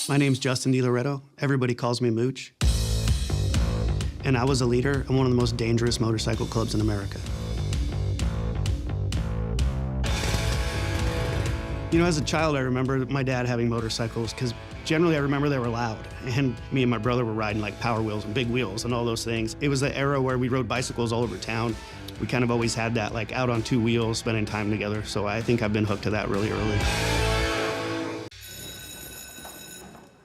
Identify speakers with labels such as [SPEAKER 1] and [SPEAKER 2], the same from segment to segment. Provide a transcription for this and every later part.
[SPEAKER 1] My name's Justin DiLoretto. Everybody calls me Mooch. And I was a leader in one of the most dangerous motorcycle clubs in America. You know, as a child, I remember my dad having motorcycles because generally I remember they were loud. And me and my brother were riding like Power Wheels and big wheels and all those things. It was the era where we rode bicycles all over town. We kind of always had that, like out on two wheels, spending time together. So I think I've been hooked to that really early.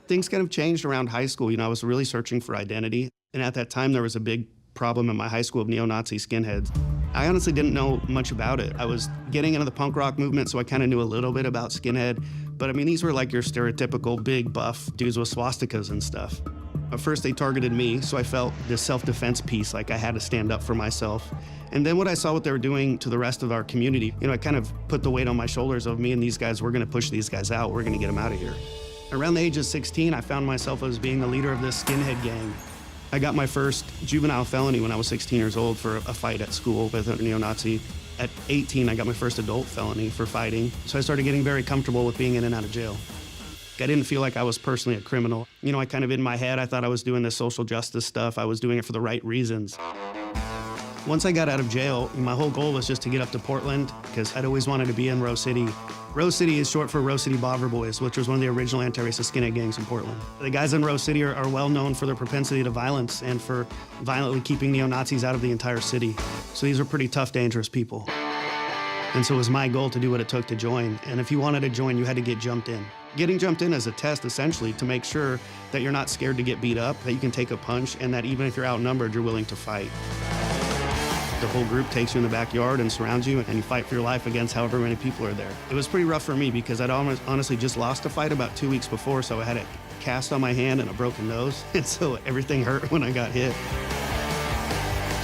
[SPEAKER 1] Things kind of changed around high school. You know, I was really searching for identity. And at that time, there was a big problem in my high school of neo-Nazi skinheads. I honestly didn't know much about it. I was getting into the punk rock movement, so I kind of knew a little bit about skinhead. But I mean, these were like your stereotypical big buff dudes with swastikas and stuff. At first, they targeted me, so I felt this self-defense piece, like I had to stand up for myself. And then when I saw what they were doing to the rest of our community, you know, I kind of put the weight on my shoulders of me and these guys, we're gonna push these guys out, we're gonna get them out of here. Around the age of 16, I found myself as being the leader of this skinhead gang. I got my first juvenile felony when I was 16 years old for a fight at school with a neo-Nazi. At 18, I got my first adult felony for fighting. So I started getting very comfortable with being in and out of jail. I didn't feel like I was personally a criminal. You know, I kind of in my head, I thought I was doing this social justice stuff. I was doing it for the right reasons. Once I got out of jail, my whole goal was just to get up to Portland because I'd always wanted to be in Rose City. Rose City is short for Rose City Bobber Boys, which was one of the original anti-racist skinhead gangs in Portland. The guys in Rose City are well known for their propensity to violence and for violently keeping neo-Nazis out of the entire city. So these are pretty tough, dangerous people. And so it was my goal to do what it took to join. And if you wanted to join, you had to get jumped in. Getting jumped in is a test, essentially, to make sure that you're not scared to get beat up, that you can take a punch, and that even if you're outnumbered, you're willing to fight. The whole group takes you in the backyard and surrounds you, and you fight for your life against however many people are there. It was pretty rough for me because I'd honestly just lost a fight about 2 weeks before, so I had a cast on my hand and a broken nose, and so everything hurt when I got hit.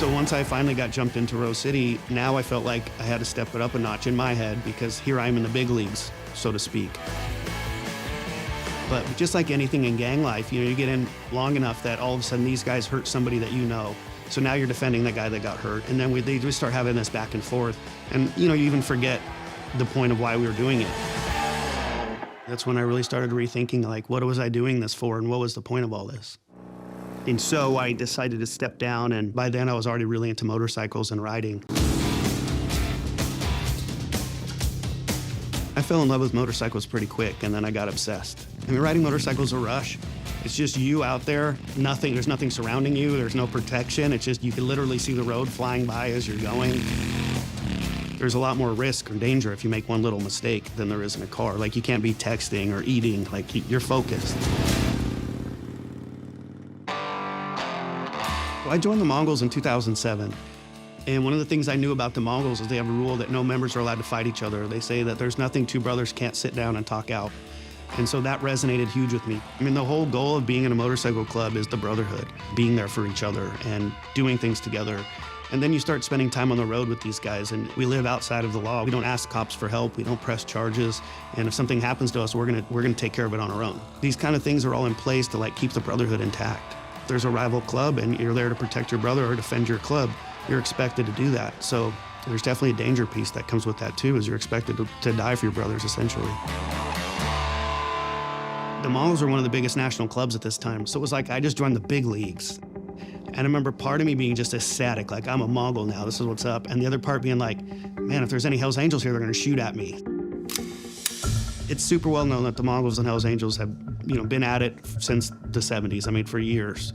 [SPEAKER 1] So once I finally got jumped into Rose City, now I felt like I had to step it up a notch in my head because here I am in the big leagues, so to speak. But just like anything in gang life, you know, you get in long enough that all of a sudden these guys hurt somebody that you know. So now you're defending the guy that got hurt. And then they just start having this back and forth. And you know, you even forget the point of why we were doing it. That's when I really started rethinking, like, what was I doing this for and what was the point of all this? And so I decided to step down, and by then I was already really into motorcycles and riding. I fell in love with motorcycles pretty quick, and then I got obsessed. I mean, riding motorcycles is a rush. It's just you out there, there's nothing surrounding you, there's no protection. It's just, you can literally see the road flying by as you're going. There's a lot more risk or danger if you make one little mistake than there is in a car. Like, you can't be texting or eating, like, you're focused. Well, I joined the Mongols in 2007. And one of the things I knew about the Mongols is they have a rule that no members are allowed to fight each other. They say that there's nothing two brothers can't sit down and talk out. And so that resonated huge with me. I mean, the whole goal of being in a motorcycle club is the brotherhood, being there for each other and doing things together. And then you start spending time on the road with these guys, and we live outside of the law. We don't ask cops for help, we don't press charges, and if something happens to us, we're gonna take care of it on our own. These kind of things are all in place to, like, keep the brotherhood intact. If there's a rival club and you're there to protect your brother or defend your club, you're expected to do that. So there's definitely a danger piece that comes with that too, is you're expected to die for your brothers, essentially. The Mongols were one of the biggest national clubs at this time, so it was like I just joined the big leagues. And I remember part of me being just ecstatic, like, I'm a Mongol now, this is what's up. And the other part being like, man, if there's any Hells Angels here, they're gonna shoot at me. It's super well known that the Mongols and Hells Angels have, you know, been at it since the 70s, I mean, for years.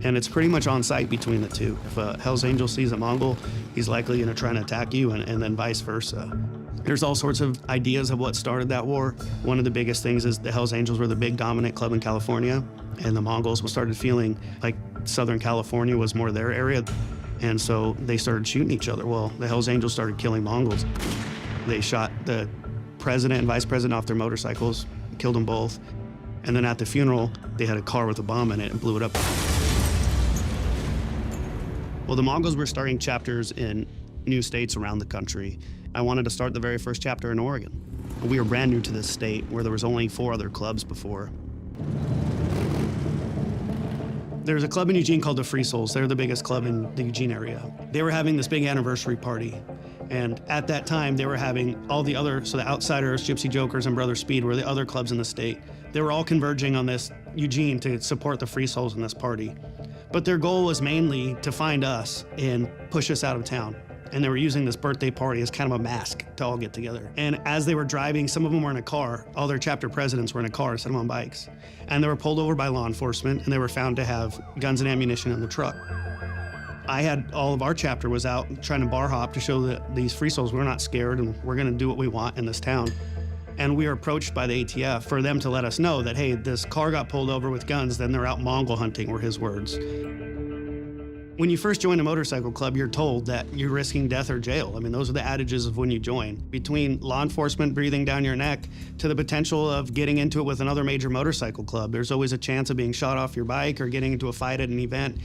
[SPEAKER 1] And it's pretty much on site between the two. If a Hells Angel sees a Mongol, he's likely gonna try and attack you, and then vice versa. There's all sorts of ideas of what started that war. One of the biggest things is the Hells Angels were the big dominant club in California, and the Mongols started feeling like Southern California was more their area, and so they started shooting each other. Well, the Hells Angels started killing Mongols. They shot the president and vice president off their motorcycles, killed them both, and then at the funeral, they had a car with a bomb in it and blew it up. Well, the Mongols were starting chapters in new states around the country. I wanted to start the very first chapter in Oregon. We were brand new to this state where there was only 4 other clubs before. There's a club in Eugene called the Free Souls. They're the biggest club in the Eugene area. They were having this big anniversary party. And at that time, they were having all the other, so the Outsiders, Gypsy Jokers, and Brother Speed were the other clubs in the state. They were all converging on this Eugene to support the free souls in this party. But their goal was mainly to find us and push us out of town. And they were using this birthday party as kind of a mask to all get together. And as they were driving, some of them were in a car. All their chapter presidents were in a car, some on bikes. And they were pulled over by law enforcement, and they were found to have guns and ammunition in the truck. I had all of our chapter was out trying to bar hop to show that these free souls, we're not scared and we're gonna do what we want in this town. And we were approached by the ATF for them to let us know that, hey, this car got pulled over with guns, then they're out Mongol hunting, were his words. When you first join a motorcycle club, you're told that you're risking death or jail. I mean, those are the adages of when you join. Between law enforcement breathing down your neck to the potential of getting into it with another major motorcycle club, there's always a chance of being shot off your bike or getting into a fight at an event.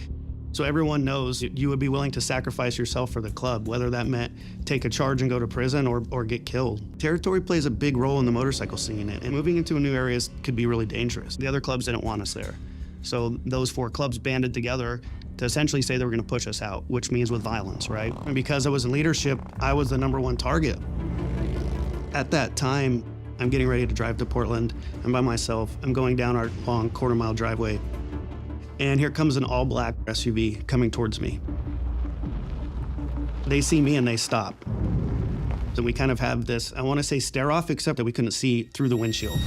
[SPEAKER 1] So everyone knows you would be willing to sacrifice yourself for the club, whether that meant take a charge and go to prison or get killed. Territory plays a big role in the motorcycle scene, and moving into a new area could be really dangerous. The other clubs didn't want us there. So those 4 clubs banded together to essentially say they were gonna push us out, which means with violence, right? And because I was in leadership, I was the #1 target. At that time, I'm getting ready to drive to Portland. I'm by myself. I'm going down our long quarter-mile driveway. And here comes an all-black SUV coming towards me. They see me and they stop. So we kind of have this, I wanna say stare-off, except that we couldn't see through the windshield.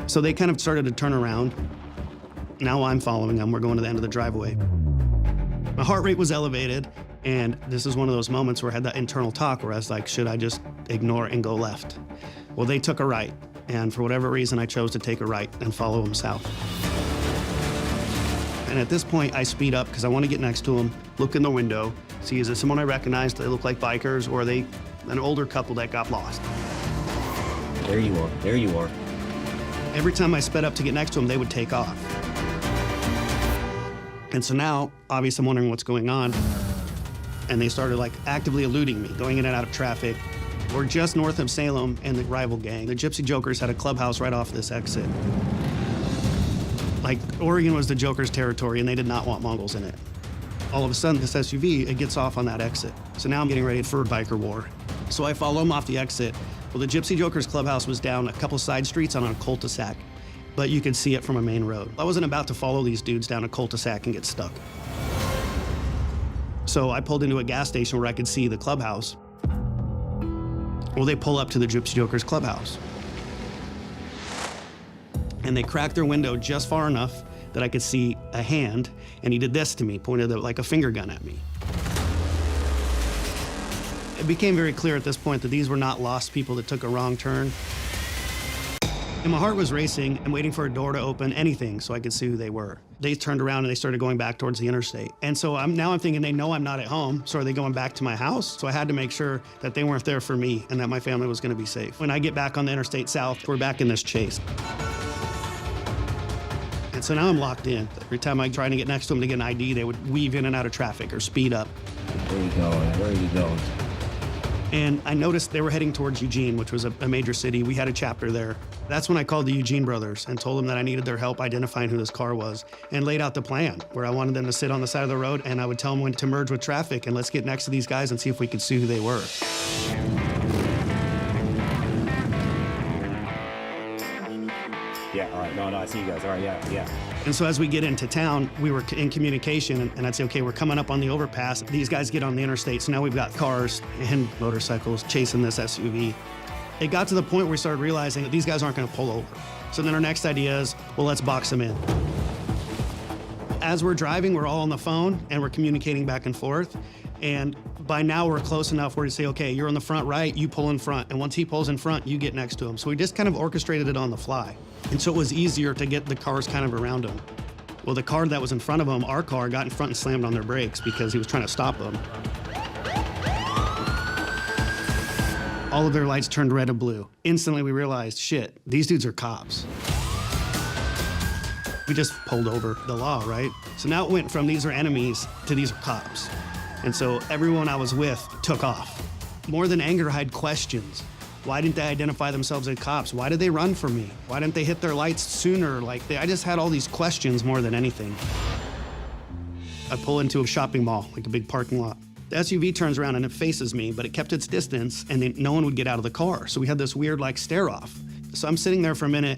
[SPEAKER 1] So they kind of started to turn around. Now I'm following them. We're going to the end of the driveway. My heart rate was elevated, and this is one of those moments where I had that internal talk where I was like, should I just ignore it and go left? Well, they took a right, and for whatever reason, I chose to take a right and follow them south. And at this point, I speed up because I want to get next to them, look in the window, see is it someone I recognize? Do they look like bikers, or are they an older couple that got lost?
[SPEAKER 2] There you are, there you are.
[SPEAKER 1] Every time I sped up to get next to them, they would take off. And so now, obviously, I'm wondering what's going on. And they started like actively eluding me, going in and out of traffic. We're just north of Salem and the rival gang. The Gypsy Jokers had a clubhouse right off this exit. Like, Oregon was the Jokers' territory, and they did not want Mongols in it. All of a sudden, this SUV, it gets off on that exit. So now I'm getting ready for a biker war. So I follow them off the exit. Well, the Gypsy Jokers clubhouse was down a couple side streets on a cul-de-sac, but you could see it from a main road. I wasn't about to follow these dudes down a cul-de-sac and get stuck. So I pulled into a gas station where I could see the clubhouse. Well, they pull up to the Gypsy Jokers clubhouse. And they cracked their window just far enough that I could see a hand, and he did this to me, pointed like a finger gun at me. It became very clear at this point that these were not lost people that took a wrong turn. And my heart was racing and waiting for a door to open, anything, so I could see who they were. They turned around and they started going back towards the interstate. And so now I'm thinking they know I'm not at home, so are they going back to my house? So I had to make sure that they weren't there for me and that my family was gonna be safe. When I get back on the interstate south, we're back in this chase. And so now I'm locked in. Every time I try to get next to them to get an ID, they would weave in and out of traffic or speed up.
[SPEAKER 2] Where are you going? Where are you going?
[SPEAKER 1] And I noticed they were heading towards Eugene, which was a major city. We had a chapter there. That's when I called the Eugene brothers and told them that I needed their help identifying who this car was, and laid out the plan where I wanted them to sit on the side of the road, and I would tell them when to merge with traffic, and let's get next to these guys and see if we could see who they were.
[SPEAKER 2] Yeah, all right, no, I see you guys, all right, yeah.
[SPEAKER 1] And so as we get into town, we were in communication, and I'd say, okay, we're coming up on the overpass. These guys get on the interstate, so now we've got cars and motorcycles chasing this SUV. It got to the point where we started realizing that these guys aren't gonna pull over. So then our next idea is, well, let's box them in. As we're driving, we're all on the phone, and we're communicating back and forth. And by now, we're close enough where we say, okay, you're on the front right, you pull in front. And once he pulls in front, you get next to him. So we just kind of orchestrated it on the fly. And so it was easier to get the cars kind of around him. Well, the car that was in front of him, our car, got in front and slammed on their brakes because he was trying to stop them. All of their lights turned red and blue. Instantly, we realized, shit, these dudes are cops. We just pulled over the law, right? So now it went from these are enemies to these are cops. And so everyone I was with took off. More than anger, I had questions. Why didn't they identify themselves as cops? Why did they run from me? Why didn't they hit their lights sooner? I just had all these questions more than anything. I pull into a shopping mall, like a big parking lot. The SUV turns around and it faces me, but it kept its distance and then no one would get out of the car. So we had this weird like stare off. So I'm sitting there for a minute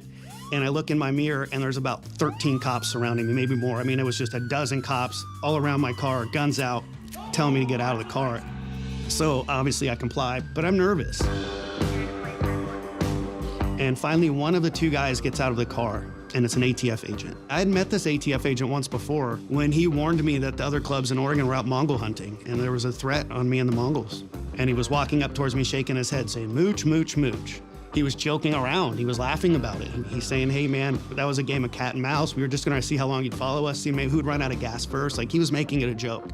[SPEAKER 1] and I look in my mirror and there's about 13 cops surrounding me, maybe more. I mean, it was just a dozen cops all around my car, guns out, telling me to get out of the car. So obviously I comply, but I'm nervous. And finally, one of the two guys gets out of the car, and it's an ATF agent. I had met this ATF agent once before when he warned me that the other clubs in Oregon were out Mongol hunting, and there was a threat on me and the Mongols. And he was walking up towards me, shaking his head, saying, mooch, mooch, mooch. He was joking around. He was laughing about it. And he's saying, hey, man, that was a game of cat and mouse. We were just going to see how long you'd follow us, see maybe who'd run out of gas first. Like, he was making it a joke.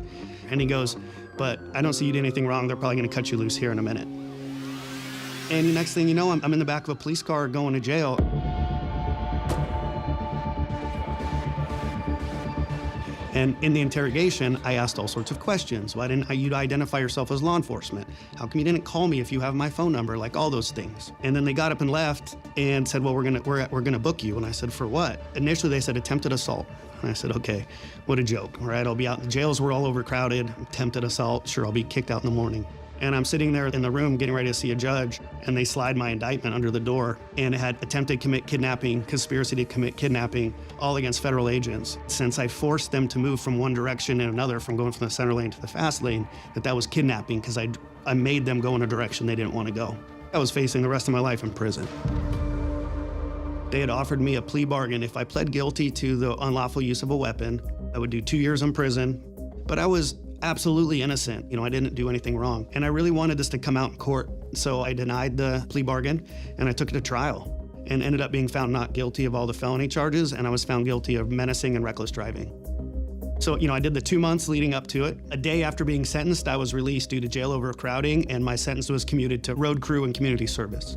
[SPEAKER 1] And he goes, but I don't see you did anything wrong. They're probably going to cut you loose here in a minute. And the next thing you know, I'm in the back of a police car going to jail. And in the interrogation, I asked all sorts of questions. Why didn't you identify yourself as law enforcement? How come you didn't call me if you have my phone number? Like all those things. And then they got up and left and said, well, we're gonna book you. And I said, for what? Initially, they said attempted assault. And I said, okay, what a joke. All right, I'll be out. The jails were all overcrowded. Attempted assault. Sure, I'll be kicked out in the morning. And I'm sitting there in the room getting ready to see a judge, and they slide my indictment under the door, and it had attempted to commit kidnapping, conspiracy to commit kidnapping, all against federal agents. Since I forced them to move from one direction and another, from going from the center lane to the fast lane, that was kidnapping, because I made them go in a direction they didn't want to go. I was facing the rest of my life in prison. They had offered me a plea bargain. If I pled guilty to the unlawful use of a weapon, I would do 2 years in prison, but I was absolutely innocent. You know, I didn't do anything wrong. And I really wanted this to come out in court. So I denied the plea bargain and I took it to trial and ended up being found not guilty of all the felony charges. And I was found guilty of menacing and reckless driving. So, you know, I did the 2 months leading up to it. A day after being sentenced, I was released due to jail overcrowding, and my sentence was commuted to road crew and community service.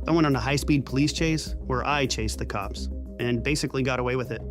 [SPEAKER 1] I went on a high-speed police chase where I chased the cops and basically got away with it.